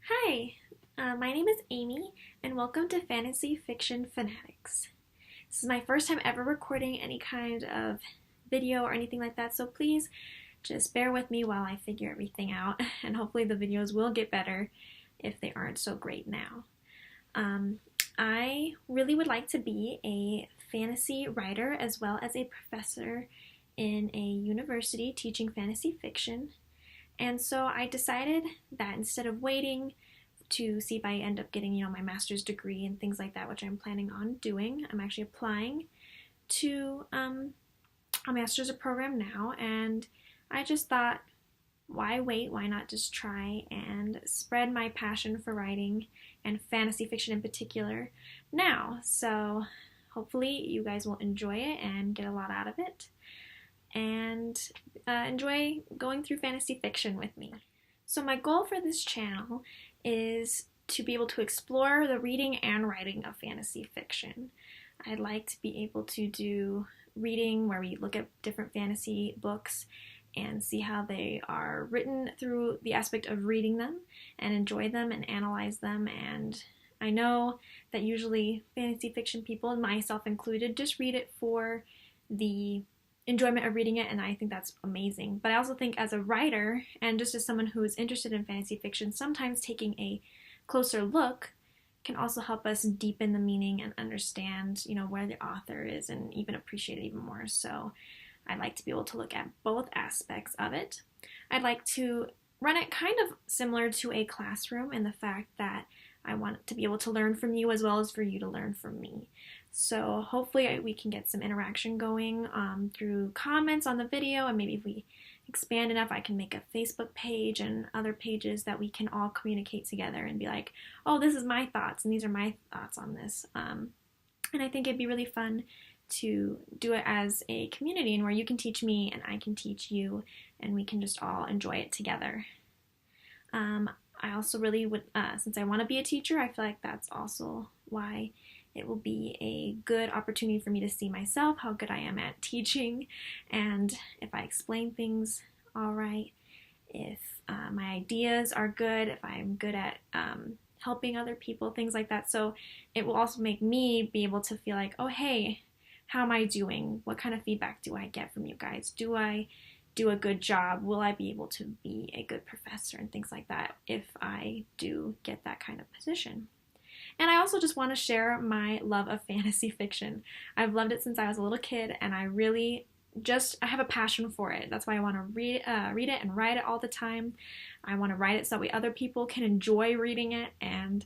Hi, my name is Amy, and welcome to Fantasy Fiction Fanatics. This is my first time ever recording any kind of video or anything like that, so please just bear with me while I figure everything out, and hopefully the videos will get better if they aren't so great now. I really would like to be a fantasy writer as well as a professor in a university teaching fantasy fiction. And so I decided that instead of waiting to see if I end up getting, my master's degree and things like that, which I'm planning on doing, I'm actually applying to a master's program now. And I just thought, why wait? Why not just try and spread my passion for writing and fantasy fiction in particular now? So hopefully you guys will enjoy it and get a lot out of it and enjoy going through fantasy fiction with me. So my goal for this channel is to be able to explore the reading and writing of fantasy fiction. I'd like to be able to do reading where we look at different fantasy books and see how they are written through the aspect of reading them and enjoy them and analyze them. And I know that usually fantasy fiction people, and myself included, just read it for the enjoyment of reading it, and I think that's amazing. But I also think as a writer and just as someone who is interested in fantasy fiction, sometimes taking a closer look can also help us deepen the meaning and understand, where the author is and even appreciate it even more. So I'd like to be able to look at both aspects of it. I'd like to run it kind of similar to a classroom in the fact that I want to be able to learn from you as well as for you to learn from me. So hopefully we can get some interaction going through comments on the video, and maybe if we expand enough, I can make a Facebook page and other pages that we can all communicate together and be like, oh, this is my thoughts and these are my thoughts on this. And I think it'd be really fun to do it as a community and where you can teach me and I can teach you and we can just all enjoy it together. I also really would, since I want to be a teacher, I feel like that's also why it will be a good opportunity for me to see myself, how good I am at teaching, and if I explain things all right, if my ideas are good, if I'm good at helping other people, things like that. So it will also make me be able to feel like, oh, hey, how am I doing? What kind of feedback do I get from you guys? Do I do a good job? Will I be able to be a good professor and things like that if I do get that kind of position? And I also just want to share my love of fantasy fiction. I've loved it since I was a little kid, and I have a passion for it. That's why I want to read it and write it all the time. I want to write it so that way other people can enjoy reading it, and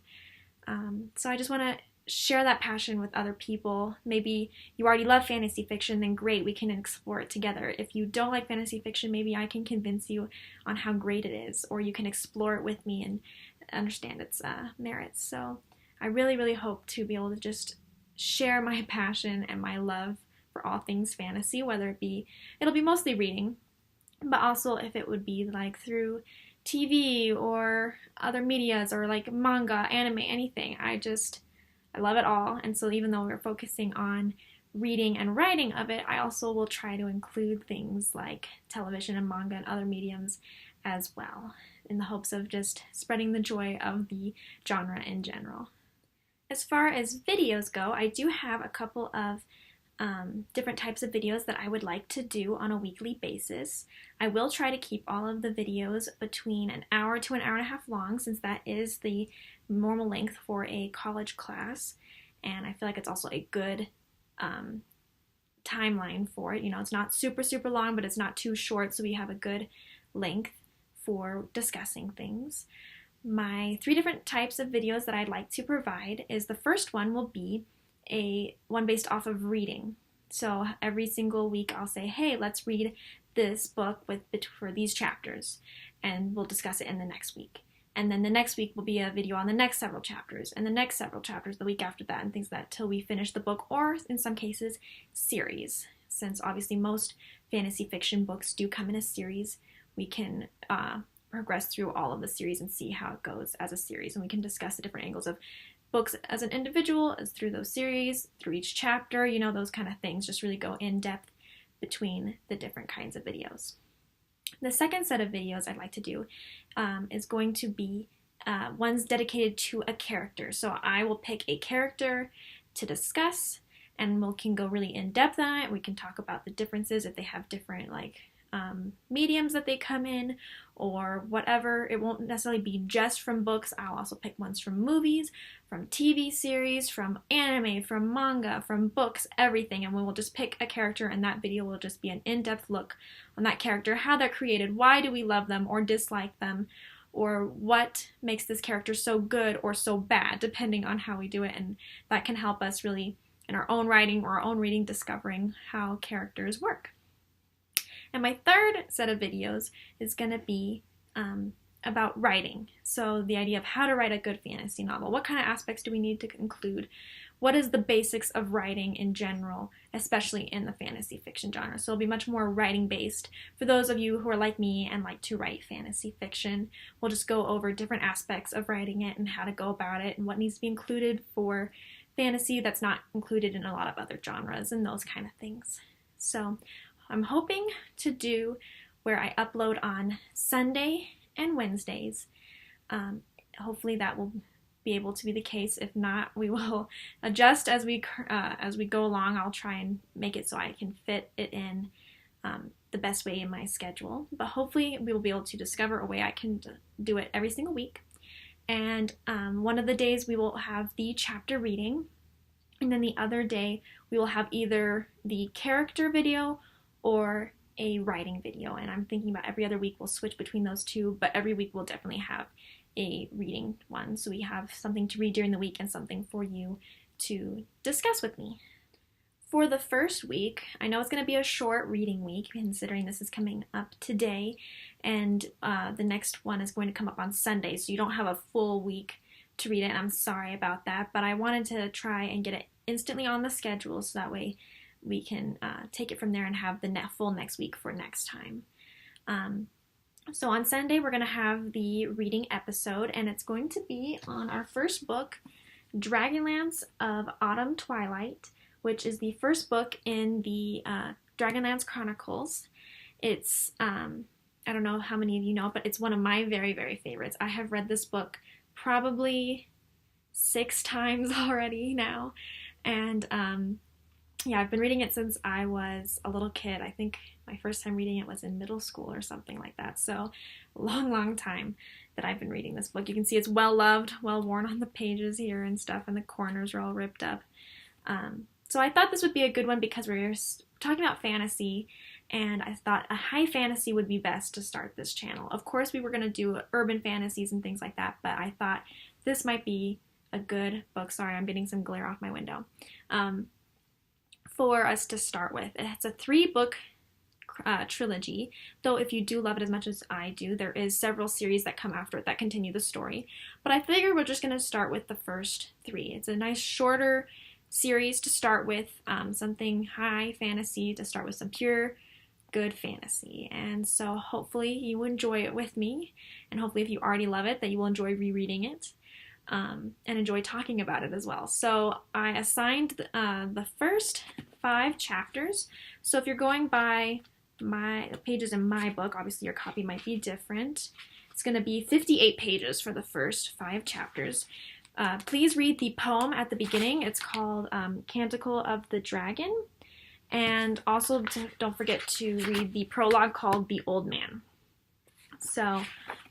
so I just want to share that passion with other people. Maybe you already love fantasy fiction, then great, we can explore it together. If you don't like fantasy fiction, maybe I can convince you on how great it is, or you can explore it with me and understand its merits. So I really, really hope to be able to just share my passion and my love for all things fantasy, whether it'll be mostly reading, but also if it would be like through TV or other medias or like manga, anime, anything. I love it all. And so even though we're focusing on reading and writing of it, I also will try to include things like television and manga and other mediums as well, in the hopes of just spreading the joy of the genre in general. As far as videos go, I do have a couple of different types of videos that I would like to do on a weekly basis. I will try to keep all of the videos between an hour to an hour and a half long, since that is the normal length for a college class, and I feel like it's also a good timeline for it. It's not super, super long, but it's not too short, so we have a good length for discussing things. My 3 different types of videos that I'd like to provide is the first one will be one based off of reading. So every single week I'll say, hey, let's read this book for these chapters, and we'll discuss it in the next week. And then the next week will be a video on the next several chapters, and the next several chapters the week after that, and things like that till we finish the book, or in some cases, series. Since obviously most fantasy fiction books do come in a series, we can progress through all of the series and see how it goes as a series, and we can discuss the different angles of books as an individual, as through those series, through each chapter, those kind of things, just really go in depth between the different kinds of videos. The second set of videos I'd like to do is going to be one's dedicated to a character. So I will pick a character to discuss, and we can go really in depth on it. We can talk about the differences if they have different mediums that they come in or whatever. It won't necessarily be just from books. I'll also pick ones from movies, from TV series, from anime, from manga, from books, everything. And we will just pick a character, and that video will just be an in-depth look on that character, how they're created, why do we love them or dislike them, or what makes this character so good or so bad, depending on how we do it. And that can help us really in our own writing or our own reading discovering how characters work. And my third set of videos is going to be about writing. So the idea of how to write a good fantasy novel. What kind of aspects do we need to include? What is the basics of writing in general, especially in the fantasy fiction genre? So it'll be much more writing based. For those of you who are like me and like to write fantasy fiction, we'll just go over different aspects of writing it and how to go about it and what needs to be included for fantasy that's not included in a lot of other genres and those kind of things. So I'm hoping to do where I upload on Sunday and Wednesdays. Hopefully that will be able to be the case. If not, we will adjust as we go along. I'll try and make it so I can fit it in the best way in my schedule. But hopefully we will be able to discover a way I can do it every single week. And one of the days we will have the chapter reading, and then the other day we will have either the character video or a writing video. And I'm thinking about every other week we'll switch between those two, but every week we'll definitely have a reading one. So we have something to read during the week and something for you to discuss with me. For the first week, I know it's going to be a short reading week, considering this is coming up today, and the next one is going to come up on Sunday, so you don't have a full week to read it, and I'm sorry about that, but I wanted to try and get it instantly on the schedule so that way we can take it from there and have the full next week for next time. So on Sunday, we're going to have the reading episode, and it's going to be on our first book, Dragonlance of Autumn Twilight, which is the first book in the Dragonlance Chronicles. It's, I don't know how many of you know, but it's one of my very, very favorites. I have read this book probably 6 times already now, and yeah, I've been reading it since I was a little kid. I think my first time reading it was in middle school or something like that. So a long, long time that I've been reading this book. You can see it's well loved, well worn on the pages here and stuff, and the corners are all ripped up. So I thought this would be a good one because we're talking about fantasy, and I thought a high fantasy would be best to start this channel. Of course, we were going to do urban fantasies and things like that, but I thought this might be a good book. Sorry, I'm getting some glare off my window. For us to start with. It's a 3-book trilogy, though if you do love it as much as I do, there is several series that come after it that continue the story. But I figure we're just going to start with the first 3. It's a nice shorter series to start with, something high fantasy, to start with some pure good fantasy. And so hopefully you enjoy it with me, and hopefully if you already love it, that you will enjoy rereading it. And enjoy talking about it as well. So I assigned the first 5 chapters. So if you're going by my pages in my book, obviously your copy might be different. It's going to be 58 pages for the first 5 chapters. Please read the poem at the beginning. It's called Canticle of the Dragon. And also don't forget to read the prologue called The Old Man. So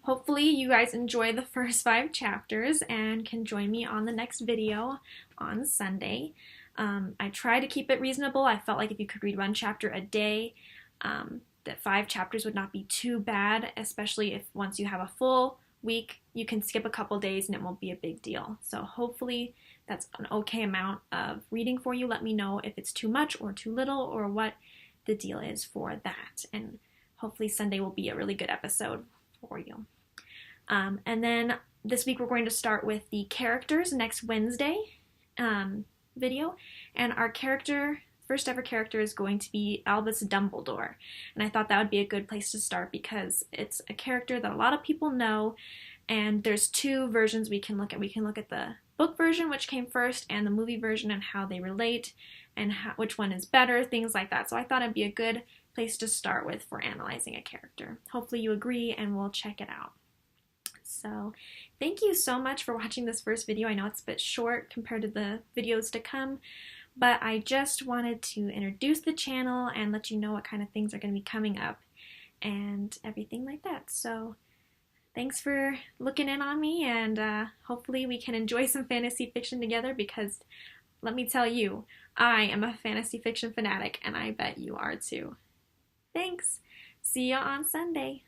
hopefully you guys enjoy the first 5 chapters and can join me on the next video on Sunday. I try to keep it reasonable. I felt like if you could read 1 chapter a day, that 5 chapters would not be too bad, especially if once you have a full week, you can skip a couple days and it won't be a big deal. So hopefully that's an okay amount of reading for you. Let me know if it's too much or too little or what the deal is for that. And hopefully Sunday will be a really good episode for you. And then this week we're going to start with the characters next Wednesday video. And our first ever character is going to be Albus Dumbledore. And I thought that would be a good place to start because it's a character that a lot of people know. And there's 2 versions we can look at. We can look at the book version, which came first, and the movie version and how they relate and which one is better, things like that. So I thought it'd be a good place to start with for analyzing a character. Hopefully you agree and we'll check it out. So thank you so much for watching this first video. I know it's a bit short compared to the videos to come, but I just wanted to introduce the channel and let you know what kind of things are going to be coming up and everything like that. So thanks for looking in on me, and hopefully we can enjoy some fantasy fiction together, because let me tell you, I am a fantasy fiction fanatic, and I bet you are too. Thanks! See ya on Sunday!